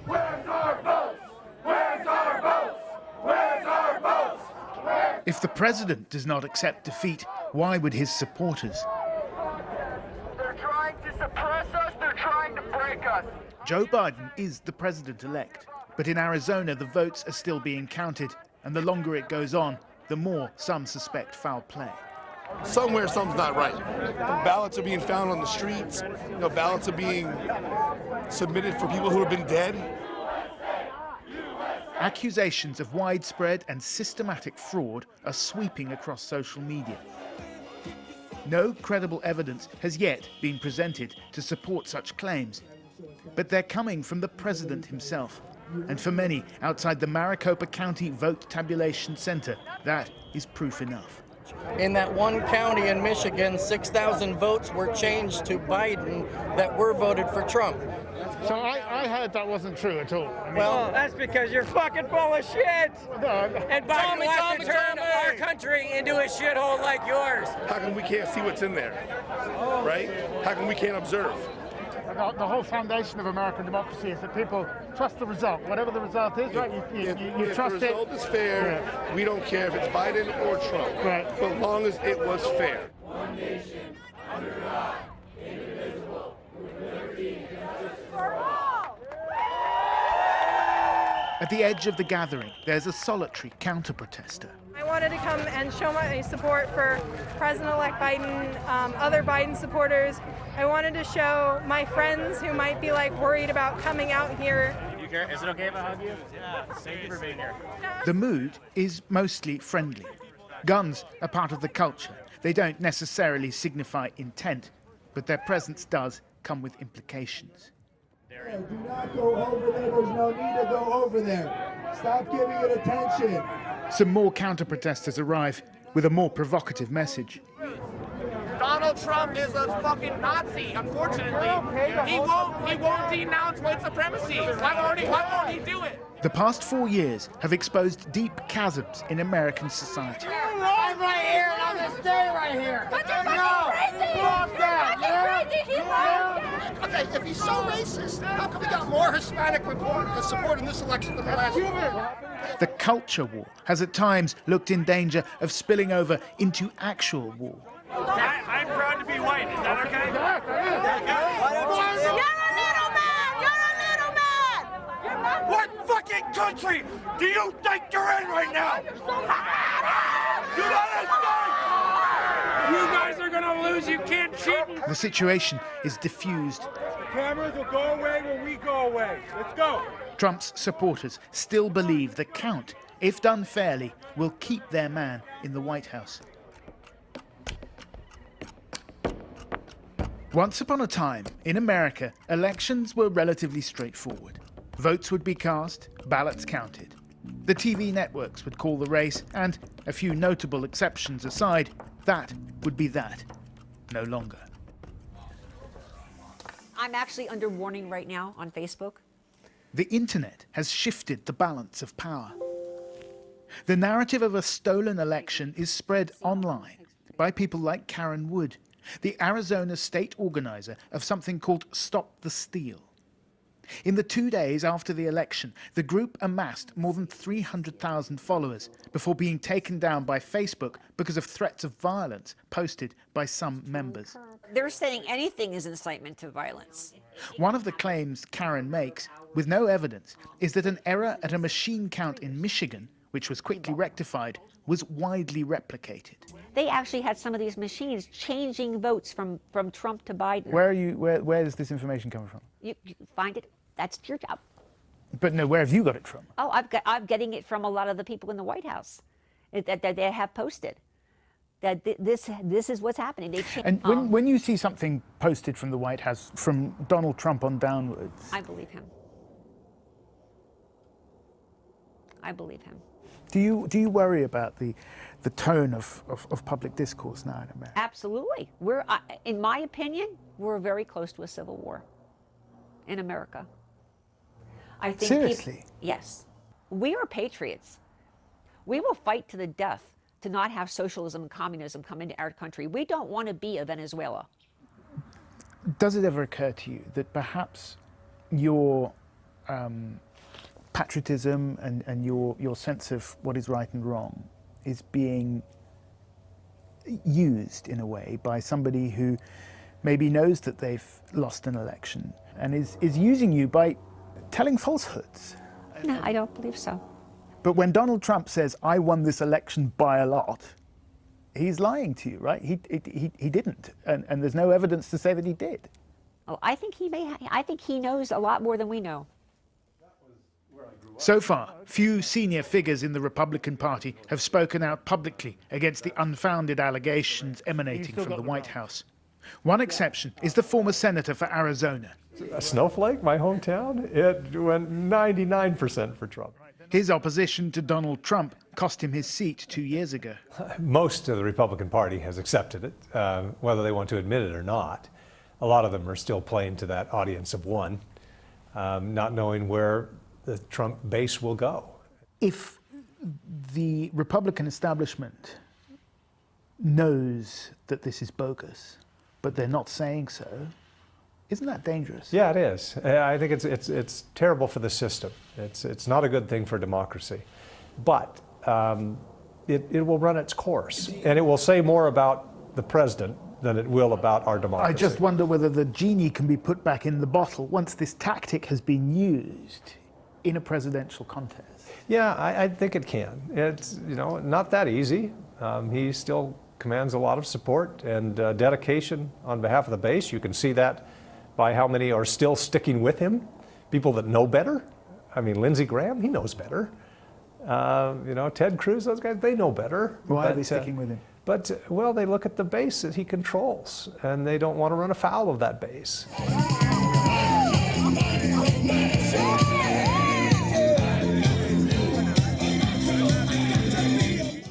Where's our votes? Where's our votes? Where's our votes? If the president does not accept defeat, why would his supporters? They're trying to suppress us. They're trying to break us. Joe Biden is the president-elect, but in Arizona the votes are still being counted, and the longer it goes on, the more some suspect foul play. Somewhere something's not right. Ballots are being found on the streets. Ballots are being submitted for people who have been dead. Accusations of widespread and systematic fraud are sweeping across social media. No credible evidence has yet been presented to support such claims, but they're coming from the president himself. And for many outside the Maricopa County Vote Tabulation Center, that is proof enough. In that one county in Michigan, 6,000 votes were changed to Biden that were voted for Trump. So I heard that wasn't true at all. Well, that's because you're fucking full of shit. And Biden wants to turn our country into a shithole like yours. How come we can't see what's in there, right? How come we can't observe? The whole foundation of American democracy is that people trust the result. Whatever the result is, right? You trust it. If the result is fair, we don't care if it's Biden or Trump, right, as long as it was fair. One nation, under God, indivisible, with liberty and justice for all. At the edge of the gathering, there's a solitary counter-protester. I wanted to come and show my support for President-elect Biden, other Biden supporters. I wanted to show my friends who might be worried about coming out here. Is it okay if I hug you? Yeah, thank you for being here. The mood is mostly friendly. Guns are part of the culture. They don't necessarily signify intent, but their presence does come with implications. Do not go over there. There's no need to go over there. Stop giving it attention. Some more counter-protesters arrive with a more provocative message. Donald Trump is a fucking Nazi, unfortunately. He won't denounce white supremacy. Why won't he do it? The past 4 years have exposed deep chasms in American society. I'm right here and I'm gonna stay right here. But you're fucking crazy! Fuck that, Okay, if he's so racist, how come we got more Hispanic support in this election than the last one? The culture war has at times looked in danger of spilling over into actual war. I'm proud to be white. Is that okay? You're a middleman! You're a middleman! What fucking country do you think you're in right now? You understand? You guys are gonna lose. You can't cheat. The situation is diffused. The cameras will go away when we go away. Let's go. Trump's supporters still believe the count, if done fairly, will keep their man in the White House. Once upon a time, in America, elections were relatively straightforward. Votes would be cast, ballots counted. The TV networks would call the race, and, a few notable exceptions aside, that would be that. No longer. I'm actually under warning right now on Facebook. The internet has shifted the balance of power. The narrative of a stolen election is spread online by people like Karen Wood, the Arizona state organizer of something called Stop the Steal. In the 2 days after the election, the group amassed more than 300,000 followers before being taken down by Facebook because of threats of violence posted by some members. They're saying anything is incitement to violence. One of the claims Karen makes, with no evidence, is that an error at a machine count in Michigan, which was quickly rectified, was widely replicated. They actually had some of these machines changing votes from Trump to Biden. Where is this information coming from? You find it. That's your job. But no, where have you got it from? Oh, I'm getting it from a lot of the people in the White House that they have posted. That this is what's happening. They change. And when you see something posted from the White House, from Donald Trump on downwards, I believe him. I believe him. Do you worry about the tone of public discourse now in America? Absolutely. In my opinion, we're very close to a civil war in America. I think seriously? Yes. We are patriots. We will fight to the death to not have socialism and communism come into our country. We don't want to be a Venezuela. Does it ever occur to you that perhaps your patriotism and your sense of what is right and wrong is being used in a way by somebody who maybe knows that they've lost an election and is using you by telling falsehoods. No, I don't believe so. But when Donald Trump says, I won this election by a lot, he's lying to you, right? He didn't, and there's no evidence to say that he did. Oh, I think he knows a lot more than we know. So far, few senior figures in the Republican Party have spoken out publicly against the unfounded allegations emanating from the White House. One exception is the former senator for Arizona. Snowflake, my hometown, it went 99% for Trump. His opposition to Donald Trump cost him his seat 2 years ago. Most of the Republican Party has accepted it, whether they want to admit it or not. A lot of them are still playing to that audience of one, not knowing where the Trump base will go. If the Republican establishment knows that this is bogus, but they're not saying so, isn't that dangerous? Yeah, it is. I think it's terrible for the system. It's not a good thing for democracy. But it will run its course, and it will say more about the president than it will about our democracy. I just wonder whether the genie can be put back in the bottle once this tactic has been used in a presidential contest. Yeah, I think it can. It's not that easy. He still commands a lot of support and dedication on behalf of the base. You can see that by how many are still sticking with him. People that know better. I mean, Lindsey Graham, he knows better. Ted Cruz, those guys, they know better. Why are they sticking with him? But, well, they look at the base that he controls, and they don't want to run afoul of that base.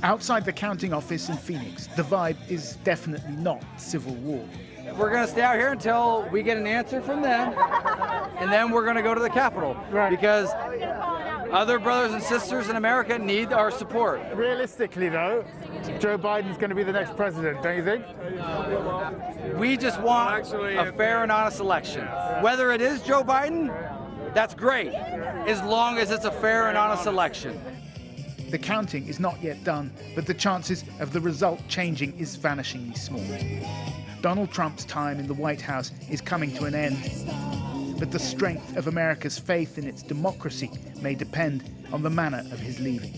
Outside the counting office in Phoenix, the vibe is definitely not civil war. We're going to stay out here until we get an answer from them, and then we're going to go to the Capitol, because other brothers and sisters in America need our support. Realistically, though, Joe Biden's going to be the next president, don't you think? We just want a fair and honest election. Whether it is Joe Biden, that's great, as long as it's a fair and honest election. The counting is not yet done, but the chances of the result changing is vanishingly small. Donald Trump's time in the White House is coming to an end, but the strength of America's faith in its democracy may depend on the manner of his leaving.